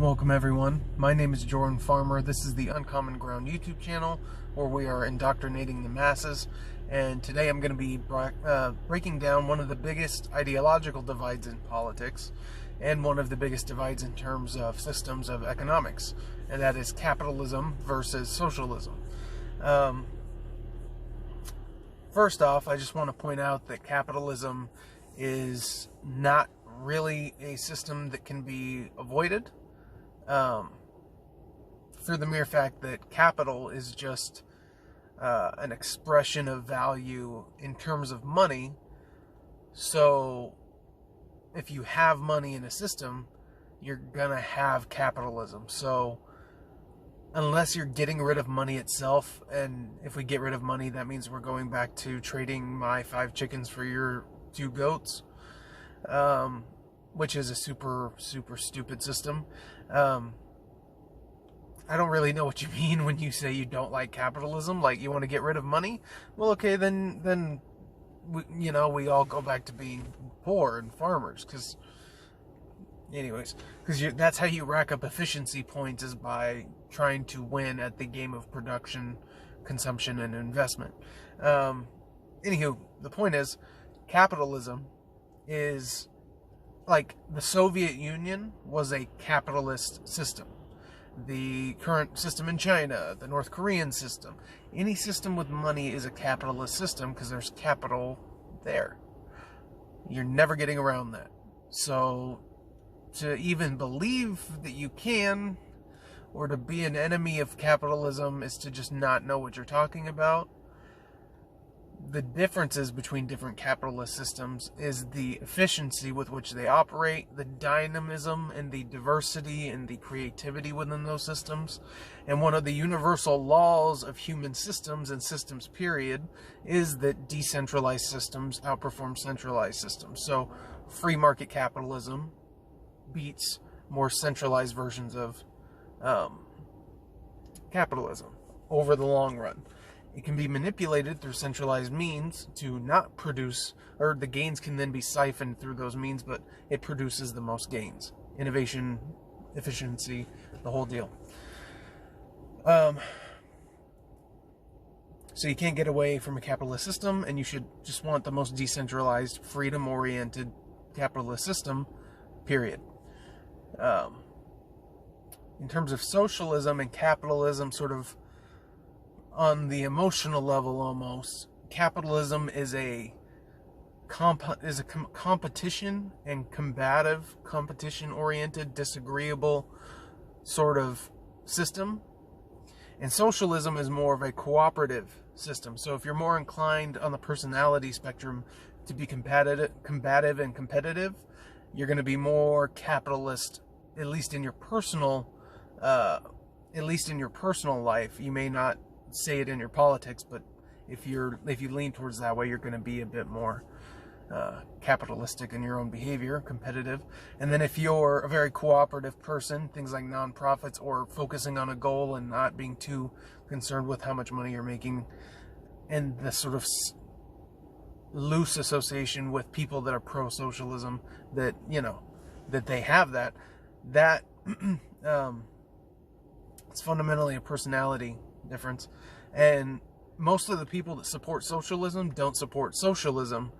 Welcome everyone, my name is Jordan Farmer. This is the Uncommon Ground YouTube channel where we are indoctrinating the masses, and today I'm going to be breaking down one of the biggest ideological divides in politics and one of the biggest divides in terms of systems of economics, and that is capitalism versus socialism. First off, I just want to point out that capitalism is not really a system that can be avoided. Through the mere fact that capital is just an expression of value in terms of money. So if you have money in a system, you're gonna have capitalism. So unless you're getting rid of money itself, and if we get rid of money, that means we're going back to trading my 5 chickens for your 2 goats, which is a super stupid system. I don't really know what you mean when you say you don't like capitalism. Like, you want to get rid of money? Well, okay, then we all go back to being poor and farmers, because that's how you rack up efficiency points, is by trying to win at the game of production, consumption, and investment. Anywho, the point is, capitalism is like the Soviet Union was a capitalist system. The current system in China, the North Korean system, any system with money is a capitalist system because there's capital there. You're never getting around that. So to even believe that you can, or to be an enemy of capitalism, is to just not know what you're talking about. The differences between different capitalist systems is the efficiency with which they operate, the dynamism and the diversity and the creativity within those systems. And one of the universal laws of human systems and systems period is that decentralized systems outperform centralized systems. So free market capitalism beats more centralized versions of capitalism over the long run. It can be manipulated through centralized means to not produce, or the gains can then be siphoned through those means, but it produces the most gains. Innovation, efficiency, the whole deal. So you can't get away from a capitalist system, and you should just want the most decentralized, freedom-oriented capitalist system, period. In terms of socialism and capitalism, sort of on the emotional level almost, capitalism is a competition and combative, competition-oriented, disagreeable sort of system. And socialism is more of a cooperative system. So if you're more inclined on the personality spectrum to be combative and competitive, you're going to be more capitalist, at least in your personal life. You may not say it in your politics, but if you lean towards that way, you're going to be a bit more capitalistic in your own behavior, competitive. And then if you're a very cooperative person, things like nonprofits, or focusing on a goal and not being too concerned with how much money you're making, and the sort of loose association with people that are pro-socialism, that they have that it's fundamentally a personality difference. And most of the people that support socialism don't support socialism.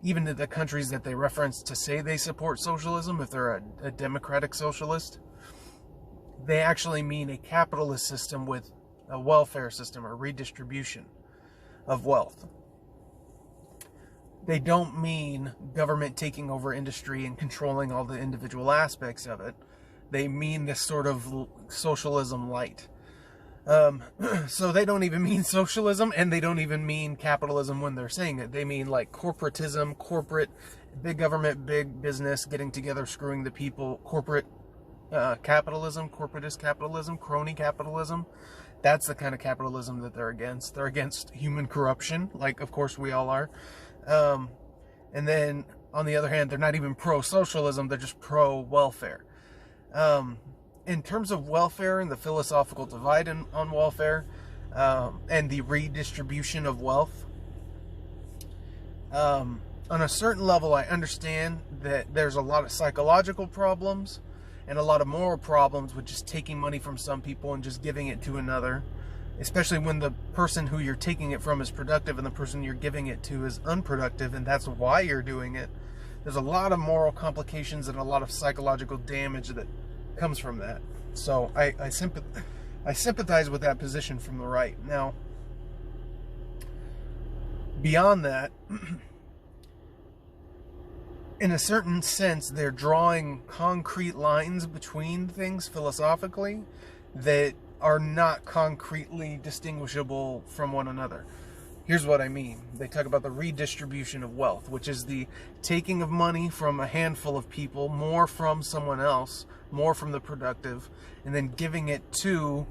Even in the countries that they reference to say they support socialism, if they're a democratic socialist, they actually mean a capitalist system with a welfare system or redistribution of wealth. They don't mean government taking over industry and controlling all the individual aspects of it. They mean this sort of socialism light. So they don't even mean socialism, and they don't even mean capitalism when they're saying it. They mean like corporatism, corporate, big government, big business getting together, screwing the people, corporate capitalism, corporatist capitalism, crony capitalism. That's the kind of capitalism that they're against. They're against human corruption, like of course we all are. And then on the other hand, they're not even pro-socialism, they're just pro-welfare. In terms of welfare and the philosophical divide on welfare, and the redistribution of wealth, on a certain level, I understand that there's a lot of psychological problems and a lot of moral problems with just taking money from some people and just giving it to another, especially when the person who you're taking it from is productive and the person you're giving it to is unproductive, and that's why you're doing it. There's a lot of moral complications and a lot of psychological damage that comes from that. So I sympathize with that position from the right. Now, beyond that, in a certain sense, they're drawing concrete lines between things philosophically that are not concretely distinguishable from one another. Here's what I mean. They talk about the redistribution of wealth, which is the taking of money from a handful of people, more from someone else, more from the productive, and then giving it to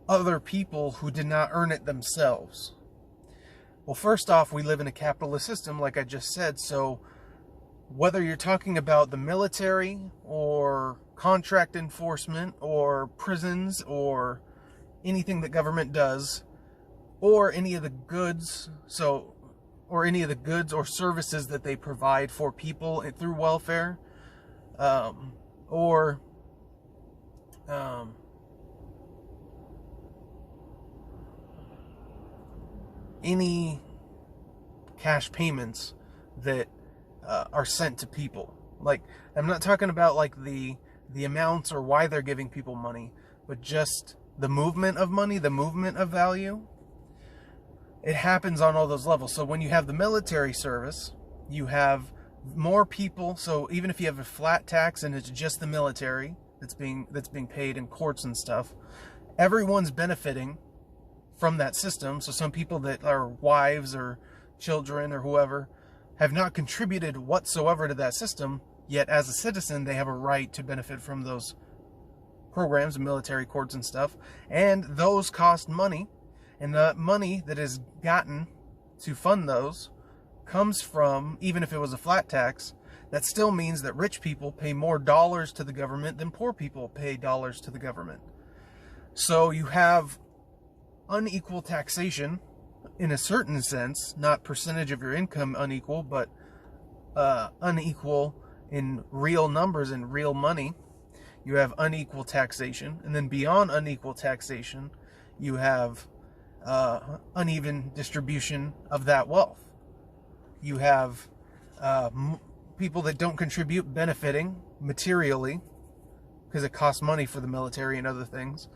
other people who did not earn it themselves. Well, first off, we live in a capitalist system, like I just said, so whether you're talking about the military or contract enforcement or prisons or anything that government does, or any of the goods, or any of the goods or services that they provide for people through welfare, or any cash payments that are sent to people. Like, I'm not talking about like the amounts or why they're giving people money, but just the movement of money, the movement of value. It happens on all those levels. So when you have the military service, you have more people. So even if you have a flat tax and it's just the military that's being paid in courts and stuff, everyone's benefiting from that system. So some people that are wives or children or whoever have not contributed whatsoever to that system, yet as a citizen they have a right to benefit from those programs, military courts and stuff, and those cost money. And the money that is gotten to fund those comes from, even if it was a flat tax, that still means that rich people pay more dollars to the government than poor people pay dollars to the government. So you have unequal taxation in a certain sense, not percentage of your income unequal, but unequal in real numbers and real money. You have unequal taxation. And then beyond unequal taxation, you have uneven distribution of that wealth. You have people that don't contribute benefiting materially because it costs money for the military and other things,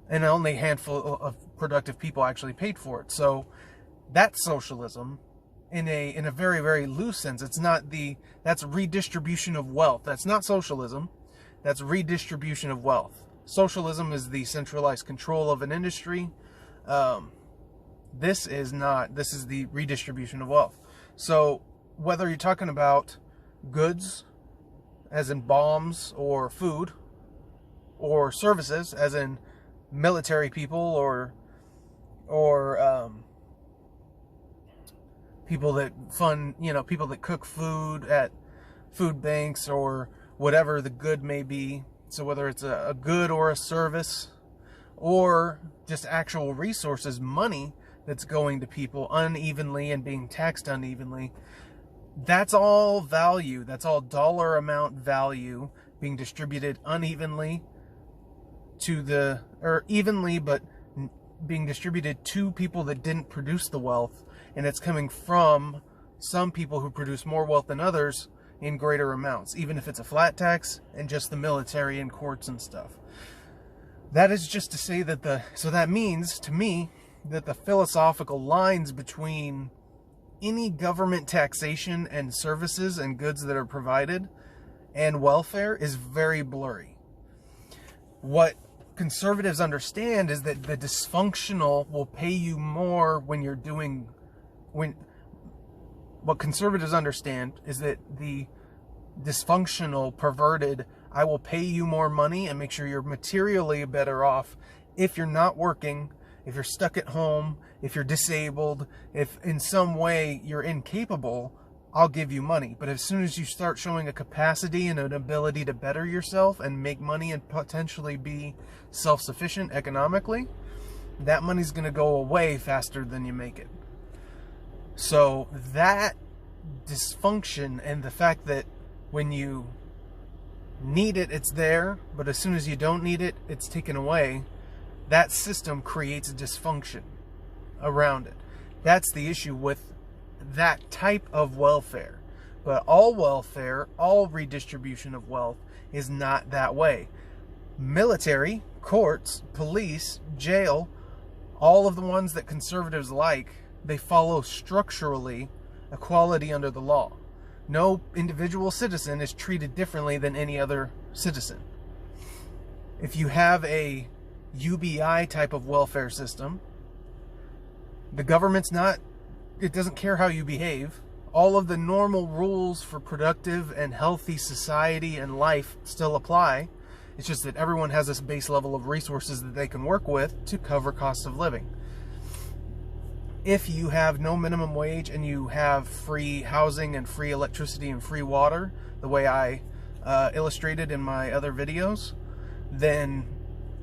and only a handful of productive people actually paid for it. So that's socialism in a very, very loose sense. That's redistribution of wealth. That's not socialism. That's redistribution of wealth. Socialism is the centralized control of an industry. This is the redistribution of wealth. So whether you're talking about goods, as in bombs or food, or services, as in military people or people that fund, people that cook food at food banks or whatever the good may be. So whether it's a good or a service, or just actual resources, money that's going to people unevenly and being taxed unevenly, that's all value. That's all dollar amount value being distributed unevenly evenly, but being distributed to people that didn't produce the wealth, and it's coming from some people who produce more wealth than others in greater amounts, even if it's a flat tax and just the military and courts and stuff. That is just to say so that means to me that the philosophical lines between any government taxation and services and goods that are provided and welfare is very blurry. What conservatives understand is that the dysfunctional will pay you more what conservatives understand is that the dysfunctional, perverted, I will pay you more money and make sure you're materially better off if you're not working, if you're stuck at home, if you're disabled, if in some way you're incapable, I'll give you money. But as soon as you start showing a capacity and an ability to better yourself and make money and potentially be self-sufficient economically, that money's going to go away faster than you make it. So that dysfunction and the fact that when you need it, it's there, but as soon as you don't need it, it's taken away. That system creates dysfunction around it. That's the issue with that type of welfare. But all welfare, all redistribution of wealth is not that way. Military, courts, police, jail, all of the ones that conservatives like, they follow structurally equality under the law. No individual citizen is treated differently than any other citizen. If you have a UBI type of welfare system, the government's not, it doesn't care how you behave. All of the normal rules for productive and healthy society and life still apply. It's just that everyone has this base level of resources that they can work with to cover costs of living. If you have no minimum wage and you have free housing and free electricity and free water, the way I illustrated in my other videos, then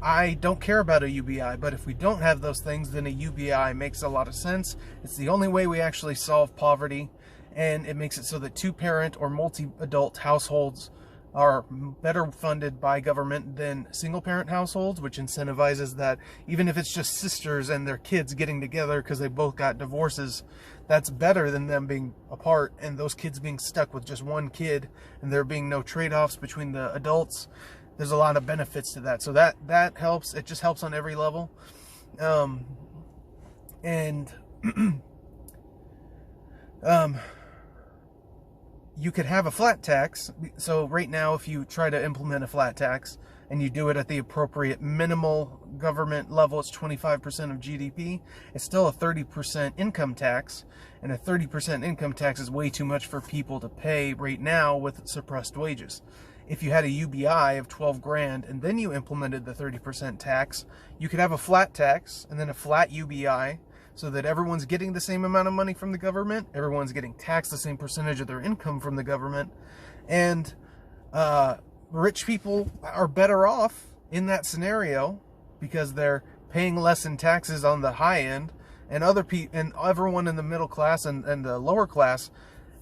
I don't care about a UBI. But if we don't have those things, then a UBI makes a lot of sense. It's the only way we actually solve poverty, and it makes it so that two-parent or multi-adult households are better funded by government than single-parent households, which incentivizes that. Even if it's just sisters and their kids getting together because they both got divorces, that's better than them being apart and those kids being stuck with just one kid and there being no trade-offs between the adults. There's a lot of benefits to that. So that helps. It just helps on every level. You could have a flat tax. So right now, if you try to implement a flat tax and you do it at the appropriate minimal government level, it's 25% of GDP. It's still a 30% income tax, and a 30% income tax is way too much for people to pay right now with suppressed wages. If you had a UBI of 12 grand and then you implemented the 30% tax, you could have a flat tax and then a flat UBI, so that everyone's getting the same amount of money from the government, everyone's getting taxed the same percentage of their income from the government, and rich people are better off in that scenario because they're paying less in taxes on the high end, and other people and everyone in the middle class and the lower class,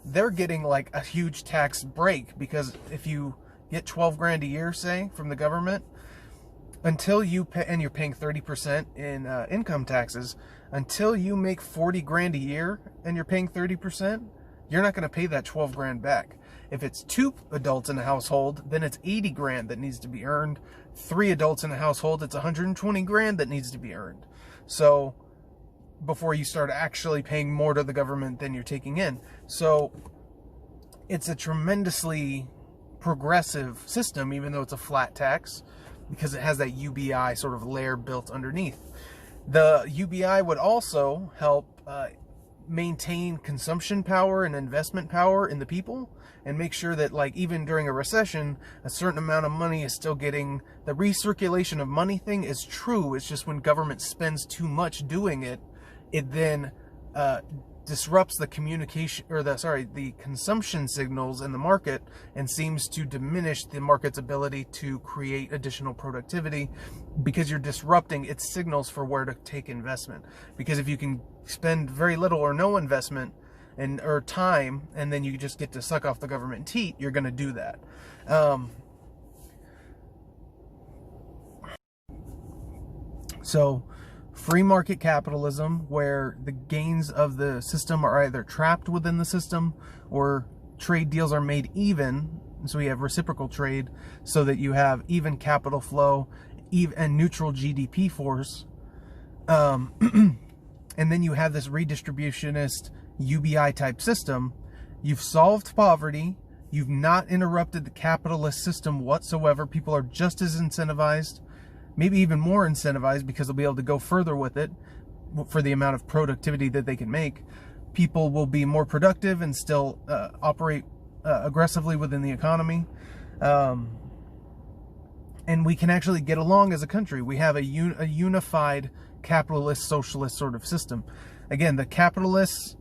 they're getting like a huge tax break, because if you get 12 grand a year, say, from the government, until you pay, and you're paying 30% in income taxes, until you make 40 grand a year and you're paying 30%, you're not going to pay that 12 grand back. If it's 2 adults in a household, then it's 80 grand that needs to be earned. 3 adults in a household, it's 120 grand that needs to be earned. So before you start actually paying more to the government than you're taking in. So it's a tremendously progressive system, even though it's a flat tax, because it has that UBI sort of layer built underneath. The UBI would also help maintain consumption power and investment power in the people, and make sure that, like, even during a recession, a certain amount of money is still getting, the recirculation of money thing is true. It's just when government spends too much doing it, it then disrupts the communication, or the consumption signals in the market, and seems to diminish the market's ability to create additional productivity, because you're disrupting its signals for where to take investment. Because if you can spend very little or no investment or time, and then you just get to suck off the government teat, you're going to do that. So free market capitalism, where the gains of the system are either trapped within the system or trade deals are made even. So we have reciprocal trade, so that you have even capital flow and neutral GDP force. And then you have this redistributionist UBI type system. You've solved poverty. You've not interrupted the capitalist system whatsoever. People are just as incentivized, maybe even more incentivized, because they'll be able to go further with it for the amount of productivity that they can make. People will be more productive and still operate aggressively within the economy. And we can actually get along as a country. We have a unified capitalist, socialist sort of system. Again, the capitalists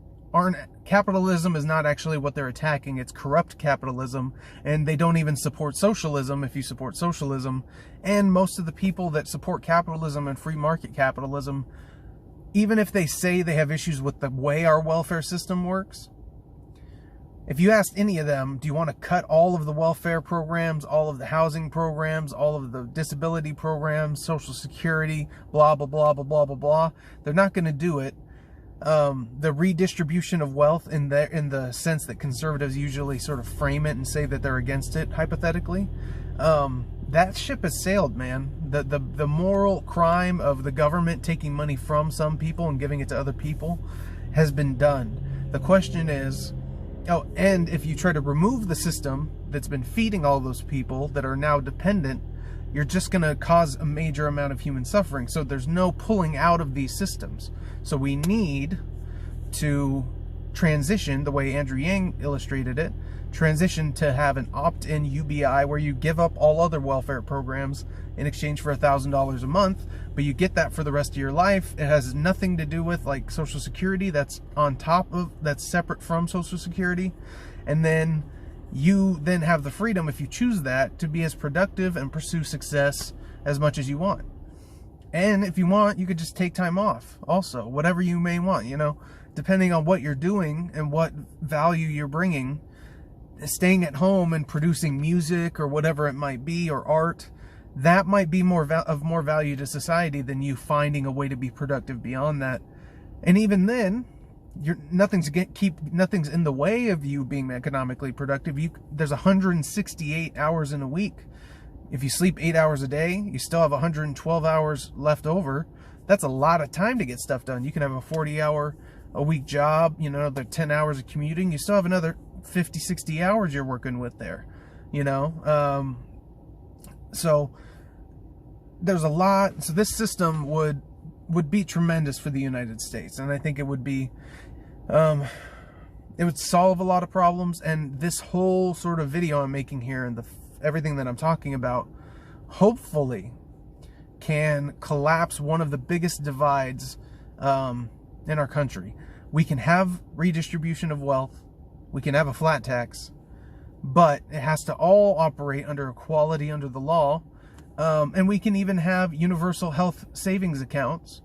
capitalism is not actually what they're attacking. It's corrupt capitalism, and they don't even support socialism if you support socialism. And most of the people that support capitalism and free market capitalism, even if they say they have issues with the way our welfare system works, If you asked any of them, do you want to cut all of the welfare programs, all of the housing programs, all of the disability programs, Social Security, blah, blah, blah, blah, blah, blah, blah, they're not going to do it. The redistribution of wealth in the sense that conservatives usually sort of frame it and say that they're against it, hypothetically, that ship has sailed, man. The moral crime of the government taking money from some people and giving it to other people has been done. The question is, oh, and if you try to remove the system that's been feeding all those people that are now dependent, you're just going to cause a major amount of human suffering. So there's no pulling out of these systems. So we need to transition, the way Andrew Yang illustrated it, transition to have an opt-in UBI where you give up all other welfare programs in exchange for $1,000 a month, but you get that for the rest of your life. It has nothing to do with like Social Security. That's on top of, that's separate from Social Security. And then you then have the freedom, if you choose that, to be as productive and pursue success as much as you want. And if you want, you could just take time off also, whatever you may want, you know, depending on what you're doing and what value you're bringing. Staying at home and producing music or whatever it might be, or art, that might be more value to society than you finding a way to be productive beyond that. And even then, nothing's in the way of you being economically productive. There's 168 hours in a week. If you sleep 8 hours a day, you still have 112 hours left over. That's a lot of time to get stuff done. You can have a 40-hour-a-week job, you know, the 10 hours of commuting. You still have another 50, 60 hours you're working with there, you know. So there's a lot. So this system would be tremendous for the United States, and I think it would be it would solve a lot of problems. And this whole sort of video I'm making here and everything that I'm talking about hopefully can collapse one of the biggest divides in our country. We can have redistribution of wealth, we can have a flat tax, but it has to all operate under equality under the law. And we can even have universal health savings accounts.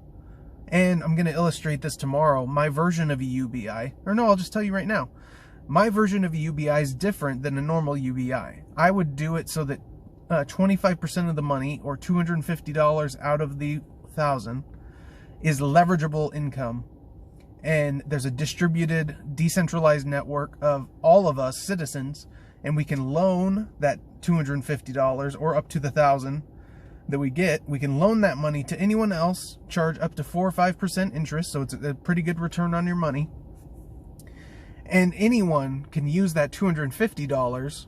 And I'm going to illustrate this tomorrow. My version of a UBI, or no, I'll just tell you right now. My version of a UBI is different than a normal UBI. I would do it so that 25% of the money, or $250 out of the $1,000, is leverageable income. And there's a distributed, decentralized network of all of us citizens, and we can loan that $250 or up to the $1,000 that we get. We can loan that money to anyone else, charge up to 4 or 5% interest, so it's a pretty good return on your money. And anyone can use that $250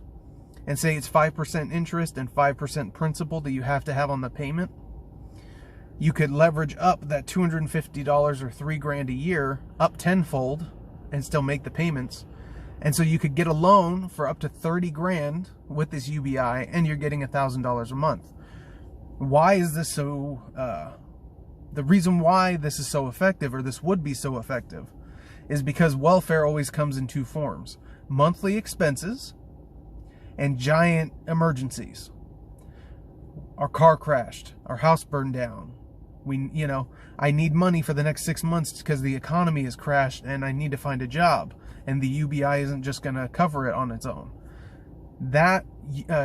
and say it's 5% interest and 5% principal that you have to have on the payment. You could leverage up that $250 or $3,000 a year up tenfold and still make the payments. And so you could get a loan for up to $30,000 with this UBI, and you're getting $1,000 a month. Why is this so? The reason why this is so effective, or this would be so effective, is because welfare always comes in two forms: monthly expenses and giant emergencies. Our car crashed, our house burned down. I need money for the next 6 months because the economy has crashed and I need to find a job, and the UBI isn't just going to cover it on its own. That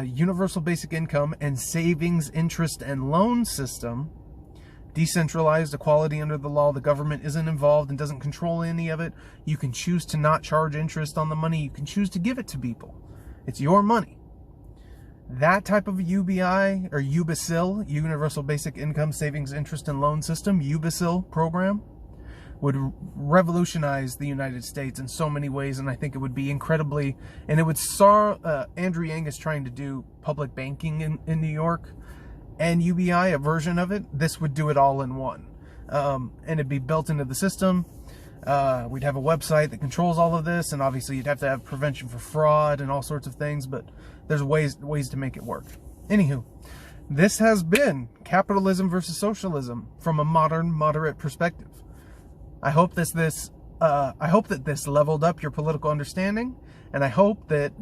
universal basic income and savings, interest, and loan system, decentralized, equality under the law, the government isn't involved and doesn't control any of it. You can choose to not charge interest on the money. You can choose to give it to people. It's your money. That type of UBI, or UBISIL, Universal Basic Income, Savings, Interest, and Loan System, UBISIL program, would revolutionize the United States in so many ways, and I think it would be incredibly, and it would Andrew Yang is trying to do public banking in New York, and UBI, a version of it. This would do it all in one, and it'd be built into the system. We'd have a website that controls all of this, and obviously you'd have to have prevention for fraud and all sorts of things, but there's ways to make it work. Anywho, this has been Capitalism versus Socialism from a modern, moderate perspective. I hope that this leveled up your political understanding, and I hope that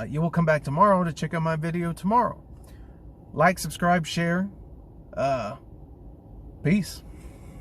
you will come back tomorrow to check out my video tomorrow. Like, subscribe, share. Peace.